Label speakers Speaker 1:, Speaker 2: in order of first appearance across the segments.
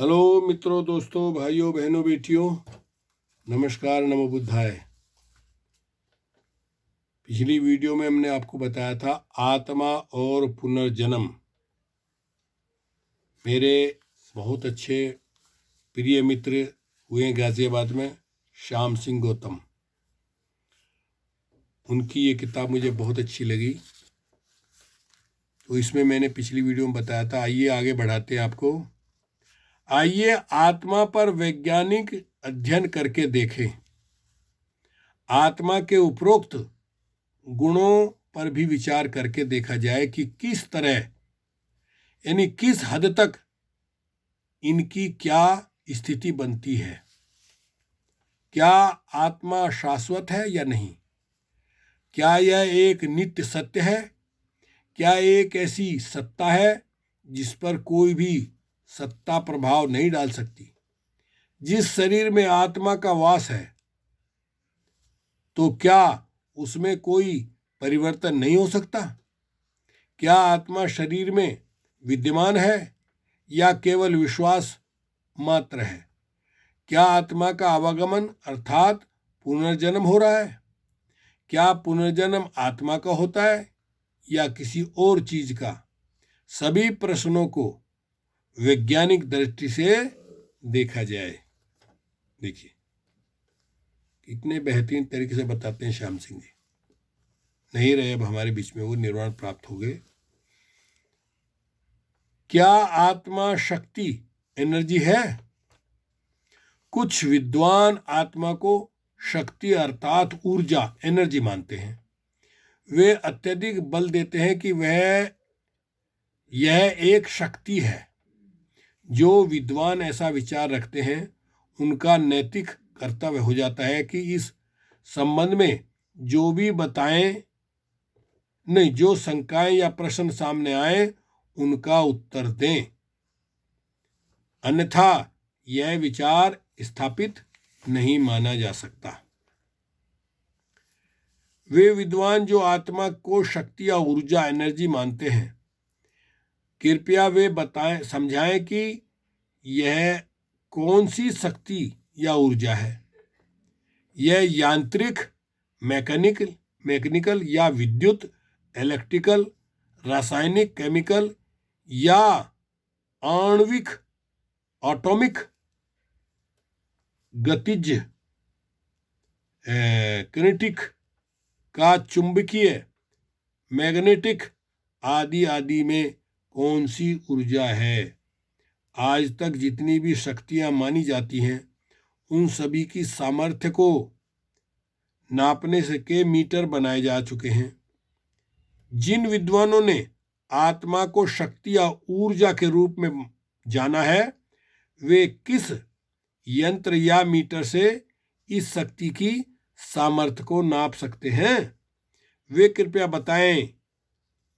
Speaker 1: Hello मित्रों, दोस्तों, भाइयों, बहनों, बेटियों, नमस्कार, नमो बुद्धाय। पिछली वीडियो में हमने आपको बताया था आत्मा और पुनर्जन्म। मेरे बहुत अच्छे प्रिय मित्र हुए गाजियाबाद में श्याम सिंह गौतम, उनकी ये किताब मुझे बहुत अच्छी लगी, तो इसमें मैंने पिछली वीडियो में बताया था। आइए आगे बढ़ाते हैं आपको। आइए आत्मा पर वैज्ञानिक अध्ययन करके देखें। आत्मा के उपरोक्त गुणों पर भी विचार करके देखा जाए कि किस तरह, यानी किस हद तक इनकी क्या स्थिति बनती है। क्या आत्मा शाश्वत है या नहीं? क्या यह एक नित्य सत्य है? क्या एक ऐसी सत्ता है जिस पर कोई भी सत्ता प्रभाव नहीं डाल सकती? जिस शरीर में आत्मा का वास है, तो क्या उसमें कोई परिवर्तन नहीं हो सकता? क्या आत्मा शरीर में विद्यमान है या केवल विश्वास मात्र है? क्या आत्मा का आवागमन अर्थात पुनर्जन्म हो रहा है? क्या पुनर्जन्म आत्मा का होता है या किसी और चीज का? सभी प्रश्नों को वैज्ञानिक दृष्टि से देखा जाए। देखिए कितने बेहतरीन तरीके से बताते हैं श्याम सिंह जी। नहीं रहे अब हमारे बीच में, वो निर्वाण प्राप्त हो गए। क्या आत्मा शक्ति, एनर्जी है? कुछ विद्वान आत्मा को शक्ति अर्थात ऊर्जा, एनर्जी मानते हैं। वे अत्यधिक बल देते हैं कि यह एक शक्ति है। जो विद्वान ऐसा विचार रखते हैं, उनका नैतिक कर्तव्य हो जाता है कि इस संबंध में जो भी जो शंकाएं या प्रश्न सामने आए उनका उत्तर दें, अन्यथा यह विचार स्थापित नहीं माना जा सकता। वे विद्वान जो आत्मा को शक्ति या ऊर्जा, एनर्जी मानते हैं, कृपया वे समझाएं कि यह कौन सी शक्ति या ऊर्जा है। यह यांत्रिक, मैकेनिकल या विद्युत, इलेक्ट्रिकल, रासायनिक, केमिकल या आणविक, एटॉमिक, गतिज, किनेटिक का, चुंबकीय, मैग्नेटिक आदि आदि में कौन सी ऊर्जा है। आज तक जितनी भी शक्तियां मानी जाती हैं, उन सभी की सामर्थ्य को नापने के मीटर बनाए जा चुके हैं। जिन विद्वानों ने आत्मा को शक्ति या ऊर्जा के रूप में जाना है, वे किस यंत्र या मीटर से इस शक्ति की सामर्थ्य को नाप सकते हैं? वे कृपया बताएं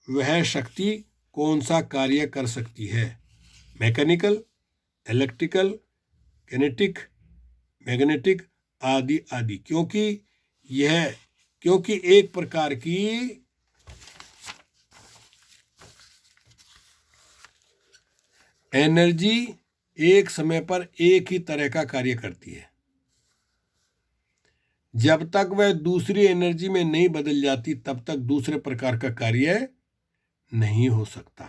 Speaker 1: वह शक्ति कौन सा कार्य कर सकती है। मैकेनिकल, इलेक्ट्रिकल, किनेटिक, मैग्नेटिक आदि आदि। क्योंकि एक प्रकार की एनर्जी एक समय पर एक ही तरह का कार्य करती है। जब तक वह दूसरी एनर्जी में नहीं बदल जाती, तब तक दूसरे प्रकार का कार्य नहीं हो सकता।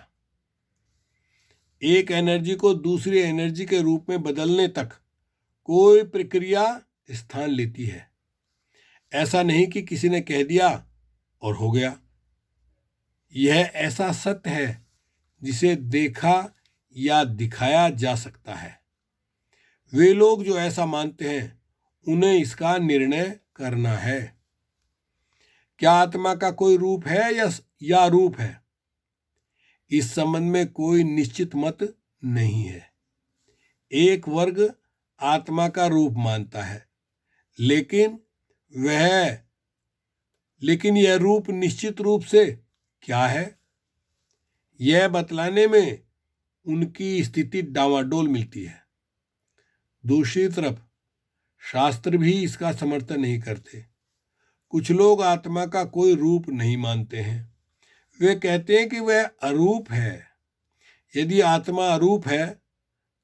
Speaker 1: एक एनर्जी को दूसरी एनर्जी के रूप में बदलने तक कोई प्रक्रिया स्थान लेती है। ऐसा नहीं कि किसी ने कह दिया और हो गया। यह ऐसा सत्य है जिसे देखा या दिखाया जा सकता है। वे लोग जो ऐसा मानते हैं, उन्हें इसका निर्णय करना है। क्या आत्मा का कोई रूप है या रूप है? इस संबंध में कोई निश्चित मत नहीं है। एक वर्ग आत्मा का रूप मानता है, लेकिन यह रूप निश्चित रूप से क्या है, यह बतलाने में उनकी स्थिति डावाडोल मिलती है। दूसरी तरफ शास्त्र भी इसका समर्थन नहीं करते। कुछ लोग आत्मा का कोई रूप नहीं मानते हैं। वे कहते हैं कि वह अरूप है। यदि आत्मा अरूप है,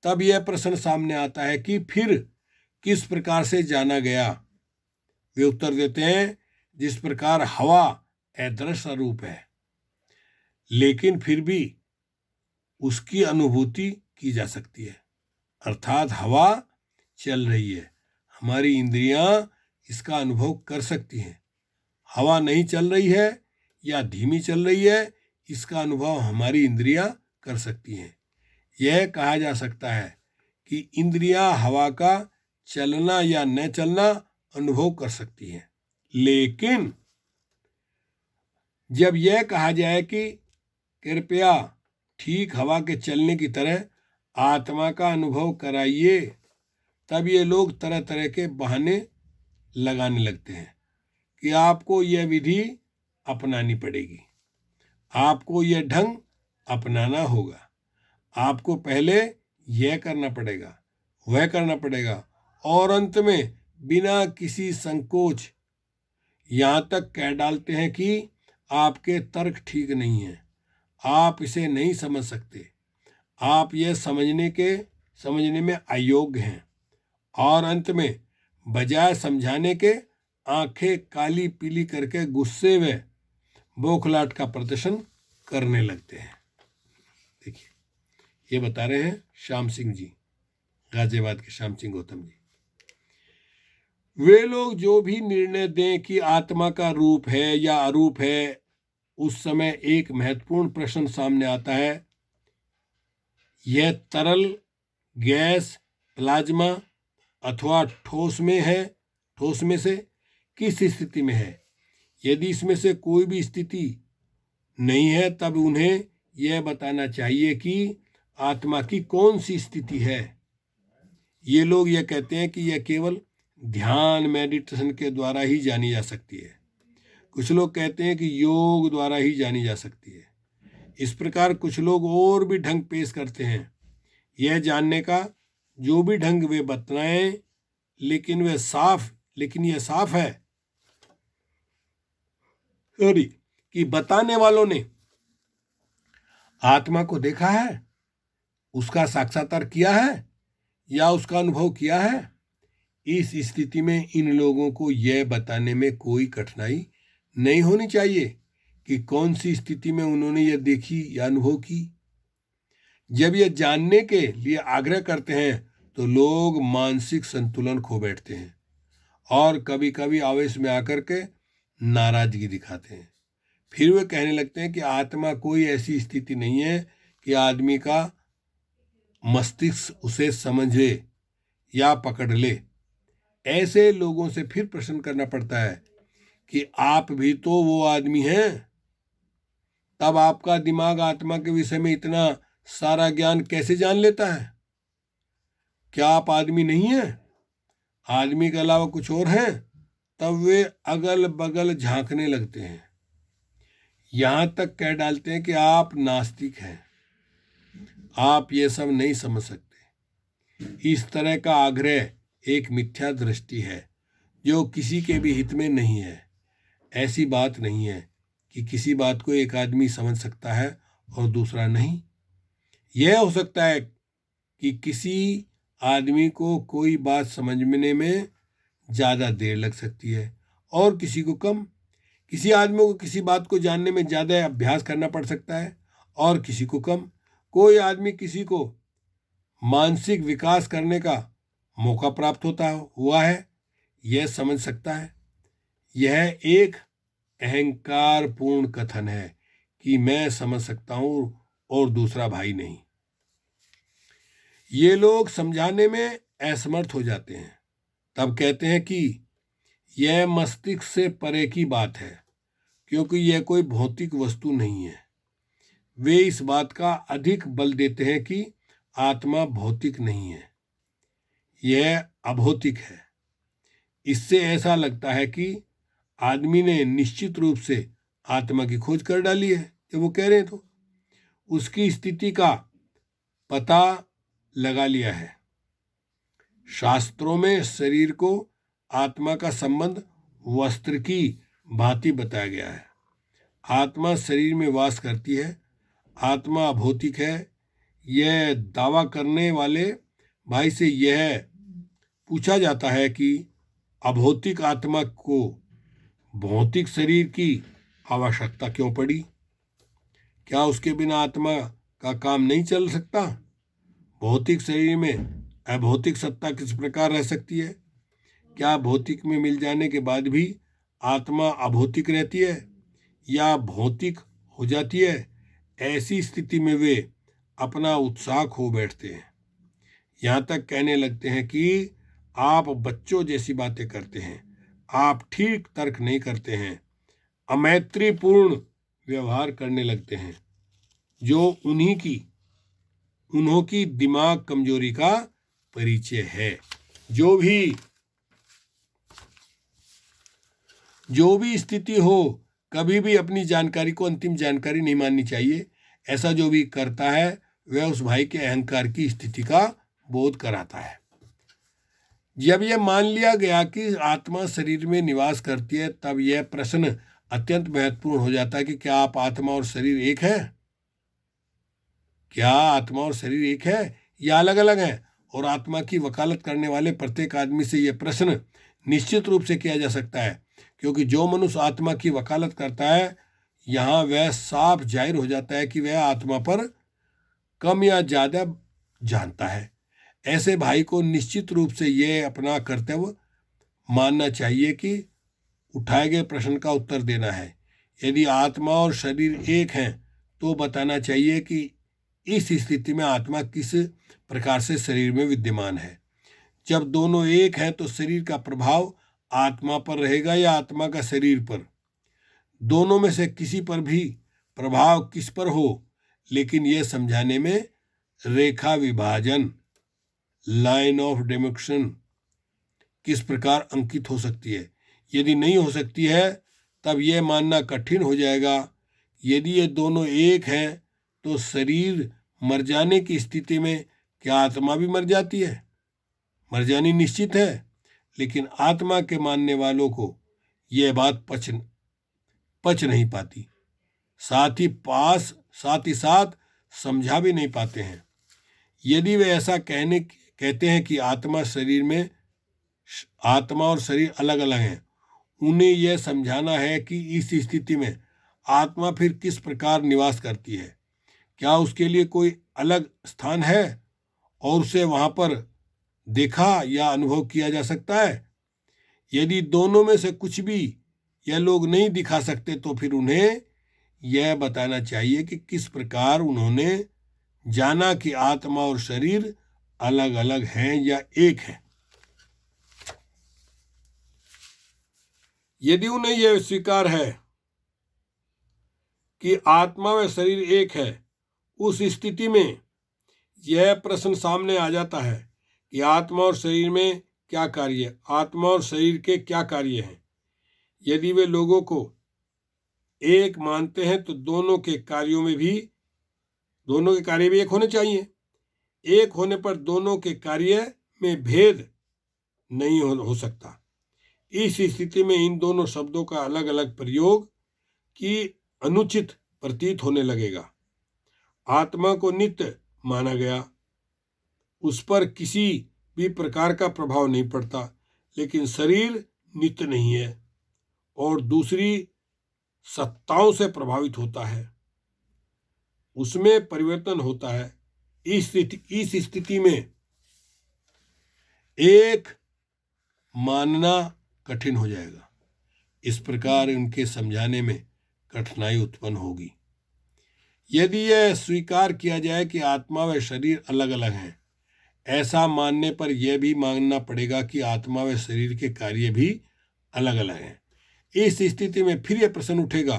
Speaker 1: तब यह प्रश्न सामने आता है कि फिर किस प्रकार से जाना गया। वे उत्तर देते हैं, जिस प्रकार हवा अदृश्य रूप है, लेकिन फिर भी उसकी अनुभूति की जा सकती है। अर्थात हवा चल रही है, हमारी इंद्रियां इसका अनुभव कर सकती हैं। हवा नहीं चल रही है या धीमी चल रही है, इसका अनुभव हमारी इंद्रियां कर सकती हैं। यह कहा जा सकता है कि इंद्रियां हवा का चलना या न चलना अनुभव कर सकती हैं। लेकिन जब यह कहा जाए कि कृपया ठीक हवा के चलने की तरह आत्मा का अनुभव कराइए, तब ये लोग तरह तरह के बहाने लगाने लगते हैं कि आपको यह विधि अपनानी पड़ेगी, आपको यह ढंग अपनाना होगा, आपको पहले यह करना पड़ेगा, वह करना पड़ेगा, और अंत में बिना किसी संकोच यहाँ तक कह डालते हैं कि आपके तर्क ठीक नहीं हैं, आप इसे नहीं समझ सकते, आप यह समझने में अयोग्य हैं, और अंत में बजाय समझाने के आंखें काली पीली करके गुस्से व बौखलाहट का प्रदर्शन करने लगते हैं। देखिए, ये बता रहे हैं श्याम सिंह जी, गाजियाबाद के श्याम सिंह गौतम जी। वे लोग जो भी निर्णय दें कि आत्मा का रूप है या अरूप है, उस समय एक महत्वपूर्ण प्रश्न सामने आता है, यह तरल, गैस, प्लाज्मा अथवा ठोस में है, ठोस में से किस स्थिति में है। यदि इसमें से कोई भी स्थिति नहीं है, तब उन्हें यह बताना चाहिए कि आत्मा की कौन सी स्थिति है। ये लोग यह कहते हैं कि यह केवल ध्यान, मेडिटेशन के द्वारा ही जानी जा सकती है। कुछ लोग कहते हैं कि योग द्वारा ही जानी जा सकती है। इस प्रकार कुछ लोग और भी ढंग पेश करते हैं यह जानने का, जो भी ढंग वे बतलाएं, लेकिन यह साफ है कि बताने वालों ने आत्मा को देखा है, उसका साक्षात्कार किया है या उसका अनुभव किया है। इस स्थिति में इन लोगों को यह बताने में कोई कठिनाई नहीं होनी चाहिए कि कौन सी स्थिति में उन्होंने यह देखी या अनुभव की। जब यह जानने के लिए आग्रह करते हैं तो लोग मानसिक संतुलन खो बैठते हैं और कभी कभी आवेश में आकर के नाराजगी दिखाते हैं। फिर वे कहने लगते हैं कि आत्मा कोई ऐसी स्थिति नहीं है कि आदमी का मस्तिष्क उसे समझे या पकड़ ले। ऐसे लोगों से फिर प्रश्न करना पड़ता है कि आप भी तो वो आदमी हैं, तब आपका दिमाग आत्मा के विषय में इतना सारा ज्ञान कैसे जान लेता है? क्या आप आदमी नहीं हैं? आदमी के अलावा कुछ और हैं? तब वे अगल बगल झांकने लगते हैं, यहां तक कह डालते हैं कि आप नास्तिक हैं, आप ये सब नहीं समझ सकते। इस तरह का आग्रह एक मिथ्या दृष्टि है जो किसी के भी हित में नहीं है। ऐसी बात नहीं है कि किसी बात को एक आदमी समझ सकता है और दूसरा नहीं। यह हो सकता है कि किसी आदमी को कोई बात समझने में ज़्यादा देर लग सकती है और किसी को कम। किसी आदमी को किसी बात को जानने में ज़्यादा अभ्यास करना पड़ सकता है और किसी को कम। कोई आदमी किसी को मानसिक विकास करने का मौका प्राप्त हुआ है, यह समझ सकता है। यह एक अहंकारपूर्ण कथन है कि मैं समझ सकता हूं और दूसरा भाई नहीं। ये लोग समझाने में असमर्थ हो जाते हैं, तब कहते हैं कि यह मस्तिष्क से परे की बात है, क्योंकि यह कोई भौतिक वस्तु नहीं है। वे इस बात का अधिक बल देते हैं कि आत्मा भौतिक नहीं है, यह अभौतिक है। इससे ऐसा लगता है कि आदमी ने निश्चित रूप से आत्मा की खोज कर डाली है। जब वो कह रहे हैं तो उसकी स्थिति का पता लगा लिया है। शास्त्रों में शरीर को आत्मा का संबंध वस्त्र की भांति बताया गया है। आत्मा शरीर में वास करती है, आत्मा अभौतिक है, यह दावा करने वाले भाई से यह पूछा जाता है कि अभौतिक आत्मा को भौतिक शरीर की आवश्यकता क्यों पड़ी? क्या उसके बिना आत्मा का काम नहीं चल सकता? भौतिक शरीर में अभौतिक सत्ता किस प्रकार रह सकती है? क्या भौतिक में मिल जाने के बाद भी आत्मा अभौतिक रहती है या भौतिक हो जाती है? ऐसी स्थिति में वे अपना उत्साह खो बैठते हैं, यहाँ तक कहने लगते हैं कि आप बच्चों जैसी बातें करते हैं, आप ठीक तर्क नहीं करते हैं, अमैत्रीपूर्ण व्यवहार करने लगते हैं, जो उन्हों की दिमाग कमजोरी का परिचय है। जो भी स्थिति हो, कभी भी अपनी जानकारी को अंतिम जानकारी नहीं माननी चाहिए। ऐसा जो भी करता है वह उस भाई के अहंकार की स्थिति का बोध कराता है। जब यह मान लिया गया कि आत्मा शरीर में निवास करती है, तब यह प्रश्न अत्यंत महत्वपूर्ण हो जाता है कि क्या आप आत्मा और शरीर एक है? क्या आत्मा और शरीर एक है या अलग अलग है? और आत्मा की वकालत करने वाले प्रत्येक आदमी से यह प्रश्न निश्चित रूप से किया जा सकता है, क्योंकि जो मनुष्य आत्मा की वकालत करता है, यहाँ वह साफ जाहिर हो जाता है कि वह आत्मा पर कम या ज़्यादा जानता है। ऐसे भाई को निश्चित रूप से यह अपना कर्तव्य मानना चाहिए कि उठाए गए प्रश्न का उत्तर देना है। यदि आत्मा और शरीर एक हैं, तो बताना चाहिए कि इस स्थिति में आत्मा किस प्रकार से शरीर में विद्यमान है। जब दोनों एक हैं, तो शरीर का प्रभाव आत्मा पर रहेगा या आत्मा का शरीर पर? दोनों में से किसी पर भी प्रभाव किस पर हो, लेकिन यह समझाने में रेखा विभाजन, लाइन ऑफ डेमार्केशन किस प्रकार अंकित हो सकती है। यदि नहीं हो सकती है, तब यह मानना कठिन हो जाएगा। यदि ये दोनों एक हैं, तो शरीर मर जाने की स्थिति में क्या आत्मा भी मर जाती है? मर जानी निश्चित है, लेकिन आत्मा के मानने वालों को यह बात पच नहीं पाती, साथ ही साथ समझा भी नहीं पाते हैं। यदि वे ऐसा कहते हैं कि आत्मा और शरीर अलग अलग हैं, उन्हें यह समझाना है कि इस स्थिति में आत्मा फिर किस प्रकार निवास करती है। क्या उसके लिए कोई अलग स्थान है और उसे वहां पर देखा या अनुभव किया जा सकता है? यदि दोनों में से कुछ भी यह लोग नहीं दिखा सकते, तो फिर उन्हें यह बताना चाहिए कि किस प्रकार उन्होंने जाना कि आत्मा और शरीर अलग अलग हैं या एक है। यदि उन्हें यह स्वीकार है कि आत्मा व शरीर एक है, उस स्थिति में यह प्रश्न सामने आ जाता है कि आत्मा और शरीर में क्या कार्य, आत्मा और शरीर के क्या कार्य हैं। यदि वे लोगों को एक मानते हैं, तो दोनों के कार्य भी एक होने चाहिए। एक होने पर दोनों के कार्य में भेद नहीं हो सकता। इस स्थिति में इन दोनों शब्दों का अलग अलग प्रयोग की अनुचित प्रतीत होने लगेगा। आत्मा को नित्य माना गया, उस पर किसी भी प्रकार का प्रभाव नहीं पड़ता, लेकिन शरीर नित्य नहीं है और दूसरी सत्ताओं से प्रभावित होता है, उसमें परिवर्तन होता है। इस स्थिति में एक मानना कठिन हो जाएगा। इस प्रकार उनके समझाने में कठिनाई उत्पन्न होगी। यदि यह स्वीकार किया जाए कि आत्मा व शरीर अलग अलग हैं, ऐसा मानने पर यह भी मानना पड़ेगा कि आत्मा व शरीर के कार्य भी अलग अलग हैं। इस स्थिति में फिर यह प्रश्न उठेगा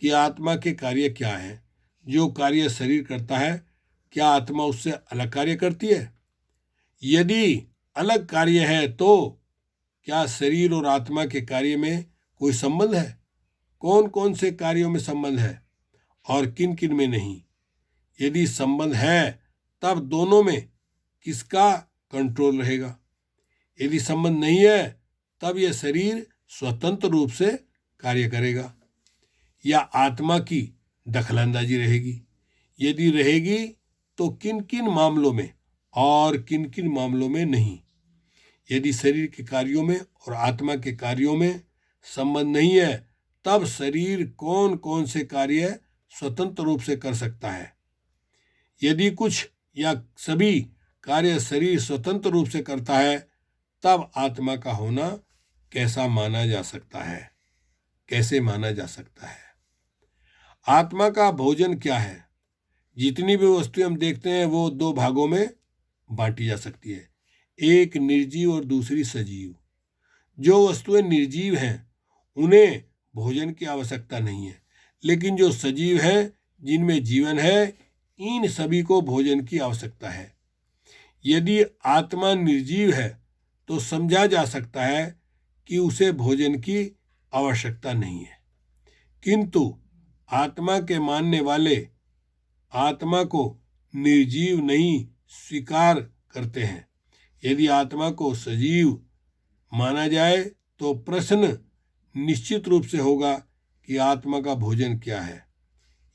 Speaker 1: कि आत्मा के कार्य क्या हैं? जो कार्य शरीर करता है, क्या आत्मा उससे अलग कार्य करती है? यदि अलग कार्य है, तो क्या शरीर और आत्मा के कार्य में कोई संबंध है? कौन कौन से कार्यों में संबंध है और किन किन में नहीं? यदि संबंध है, तब दोनों में किसका कंट्रोल रहेगा? यदि संबंध नहीं है, तब यह शरीर स्वतंत्र रूप से कार्य करेगा या आत्मा की दखलंदाजी रहेगी? यदि रहेगी, तो किन किन मामलों में और किन किन मामलों में नहीं। यदि शरीर के कार्यों में और आत्मा के कार्यों में संबंध नहीं है, तब शरीर कौन कौन से कार्य स्वतंत्र रूप से कर सकता है। यदि कुछ या सभी कार्य शरीर स्वतंत्र रूप से करता है, तब आत्मा का होना कैसे माना जा सकता है। आत्मा का भोजन क्या है। जितनी भी वस्तुएं हम देखते हैं वो दो भागों में बांटी जा सकती है, एक निर्जीव और दूसरी सजीव। जो वस्तुएं निर्जीव हैं उन्हें भोजन की आवश्यकता नहीं है, लेकिन जो सजीव हैं जिनमें जीवन है, इन सभी को भोजन की आवश्यकता है। यदि आत्मा निर्जीव है तो समझा जा सकता है कि उसे भोजन की आवश्यकता नहीं है, किंतु आत्मा के मानने वाले आत्मा को निर्जीव नहीं स्वीकार करते हैं। यदि आत्मा को सजीव माना जाए तो प्रश्न निश्चित रूप से होगा कि आत्मा का भोजन क्या है।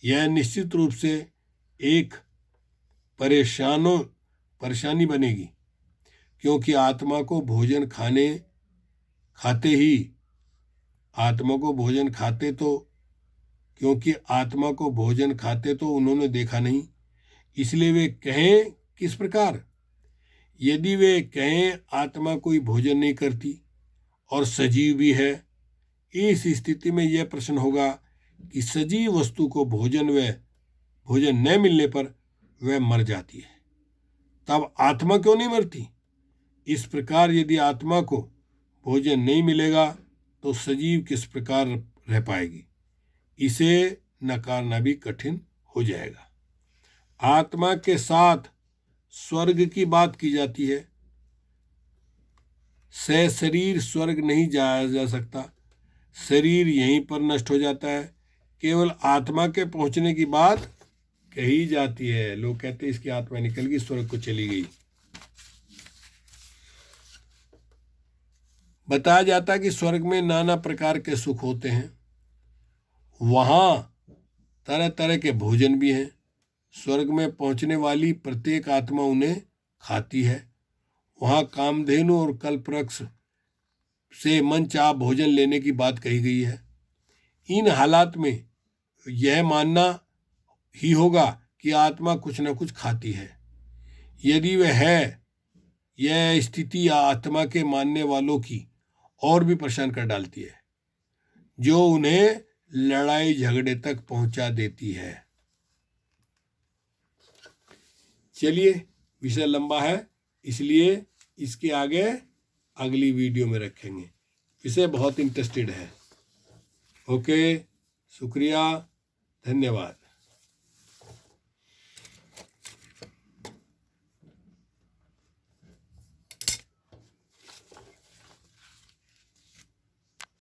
Speaker 1: यह निश्चित रूप से एक परेशानी बनेगी, क्योंकि आत्मा को भोजन खाते तो उन्होंने देखा नहीं, इसलिए वे कहें किस प्रकार। यदि वे कहें आत्मा कोई भोजन नहीं करती और सजीव भी है, इस स्थिति में यह प्रश्न होगा कि सजीव वस्तु को भोजन न मिलने पर वह मर जाती है, तब आत्मा क्यों नहीं मरती। इस प्रकार यदि आत्मा को भोजन नहीं मिलेगा तो सजीव किस प्रकार रह पाएगी, इसे नकारना भी कठिन हो जाएगा। आत्मा के साथ स्वर्ग की बात की जाती है। शरीर स्वर्ग नहीं जाया जा सकता, शरीर यहीं पर नष्ट हो जाता है। केवल आत्मा के पहुंचने की बात कही जाती है। लोग कहते हैं इसकी आत्मा निकल गई, स्वर्ग को चली गई। बताया जाता है कि स्वर्ग में नाना प्रकार के सुख होते हैं, वहां तरह तरह के भोजन भी हैं। स्वर्ग में पहुंचने वाली प्रत्येक आत्मा उन्हें खाती है। वहां कामधेनु और कल्पवृक्ष से मनचाहा भोजन लेने की बात कही गई है। इन हालात में यह मानना ही होगा कि आत्मा कुछ न कुछ खाती है। यदि वह है, यह स्थिति आत्मा के मानने वालों की और भी परेशान कर डालती है, जो उन्हें लड़ाई झगड़े तक पहुंचा देती है। चलिए, विषय लंबा है, इसलिए इसके आगे अगली वीडियो में रखेंगे। विषय बहुत इंटरेस्टेड है। ओके, शुक्रिया, धन्यवाद।